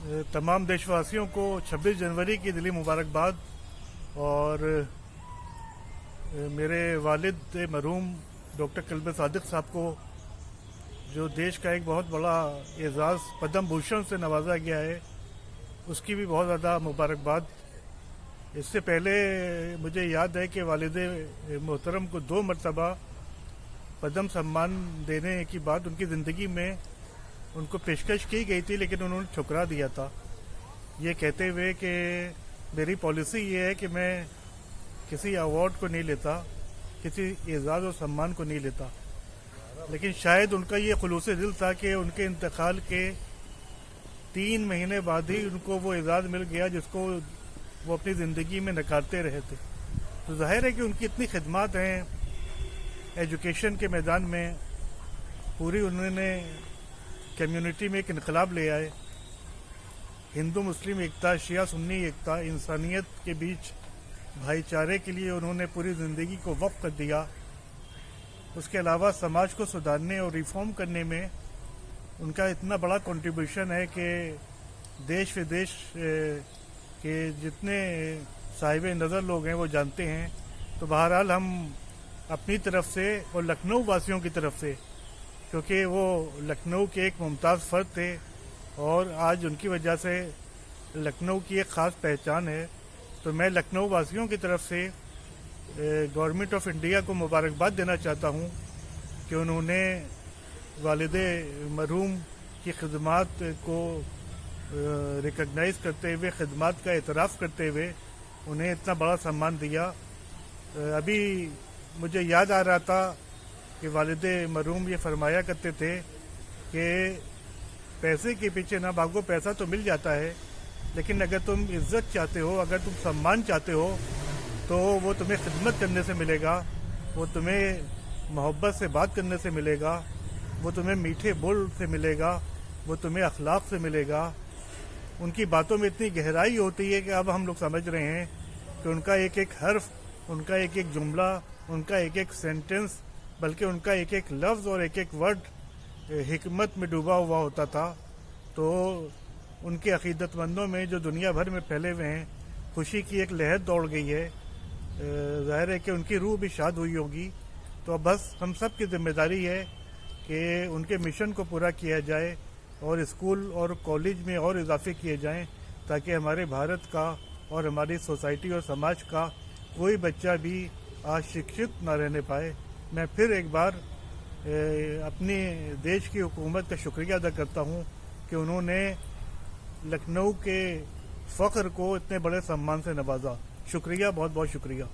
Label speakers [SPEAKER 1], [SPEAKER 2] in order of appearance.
[SPEAKER 1] तमाम देशवासियों को 26 जनवरी की दिली मुबारकबाद। और मेरे वालिद मरहूम डॉक्टर कल्ब सादिक साहब को जो देश का एक बहुत बड़ा एजाज़ पद्म भूषण से नवाजा गया है, उसकी भी बहुत ज़्यादा मुबारकबाद। इससे पहले मुझे याद है कि वालिद मोहतरम को 2 मरतबा पद्म सम्मान देने की बात उनकी ज़िंदगी में उनको पेशकश की गई थी, लेकिन उन्होंने ठुकरा दिया था, ये कहते हुए कि मेरी पॉलिसी ये है कि मैं किसी अवार्ड को नहीं लेता, किसी एजाज़ और सम्मान को नहीं लेता। लेकिन शायद उनका ये खुलूस दिल था कि उनके इंतकाल के 3 महीने बाद ही उनको वो एजाज़ मिल गया जिसको वो अपनी ज़िंदगी में नकारते रहे थे। तो जाहिर है कि उनकी इतनी खिदमत हैं एजुकेशन के मैदान में, पूरी उन्होंने कम्युनिटी में एक इनकलाब ले आए। हिंदू मुस्लिम एकता, शिया सुन्नी एकता, इंसानियत के बीच भाईचारे के लिए उन्होंने पूरी ज़िंदगी को वक्फ कर दिया। उसके अलावा समाज को सुधारने और रिफॉर्म करने में उनका इतना बड़ा कंट्रीब्यूशन है कि देश विदेश के जितने साहिब नज़र लोग हैं वो जानते हैं। तो बहरहाल हम अपनी तरफ से और लखनऊ वासियों की तरफ से, क्योंकि वो लखनऊ के एक मुमताज़ फ़र्द थे और आज उनकी वजह से लखनऊ की एक ख़ास पहचान है, तो मैं लखनऊ वासियों की तरफ से गवर्नमेंट ऑफ इंडिया को मुबारकबाद देना चाहता हूँ कि उन्होंने वालिदे मरहूम की खिदमत को रिकग्नाइज़ करते हुए, खिदमत का एतराफ़ करते हुए उन्हें इतना बड़ा सम्मान दिया। अभी मुझे याद आ रहा था कि वालिदे मरहूम ये फरमाया करते थे कि पैसे के पीछे ना भागो, पैसा तो मिल जाता है, लेकिन अगर तुम इज्जत चाहते हो, अगर तुम सम्मान चाहते हो, तो वो तुम्हें खिदमत करने से मिलेगा, वो तुम्हें मोहब्बत से बात करने से मिलेगा, वो तुम्हें मीठे बोल से मिलेगा, वो तुम्हें अखलाक से मिलेगा। उनकी बातों में इतनी गहराई होती है कि अब हम लोग समझ रहे हैं कि उनका एक एक हर्फ, उनका एक एक जुमला, उनका एक एक सेंटेंस, बल्कि उनका एक एक लफ्ज़ और एक एक वर्ड हिकमत में डूबा हुआ होता था। तो उनके अक़ीदतमंदों में जो दुनिया भर में फैले हुए हैं, खुशी की एक लहर दौड़ गई है। ज़ाहिर है कि उनकी रूह भी शाद हुई होगी। तो अब बस हम सब की जिम्मेदारी है कि उनके मिशन को पूरा किया जाए और स्कूल और कॉलेज में और इजाफे किए जाएं, ताकि हमारे भारत का और हमारी सोसाइटी और समाज का कोई बच्चा भी आज शिक्षित ना रहने पाए। मैं फिर एक बार अपने देश की हुकूमत का शुक्रिया अदा करता हूँ कि उन्होंने लखनऊ के फ़ख्र को इतने बड़े सम्मान से नवाजा। शुक्रिया, बहुत बहुत शुक्रिया।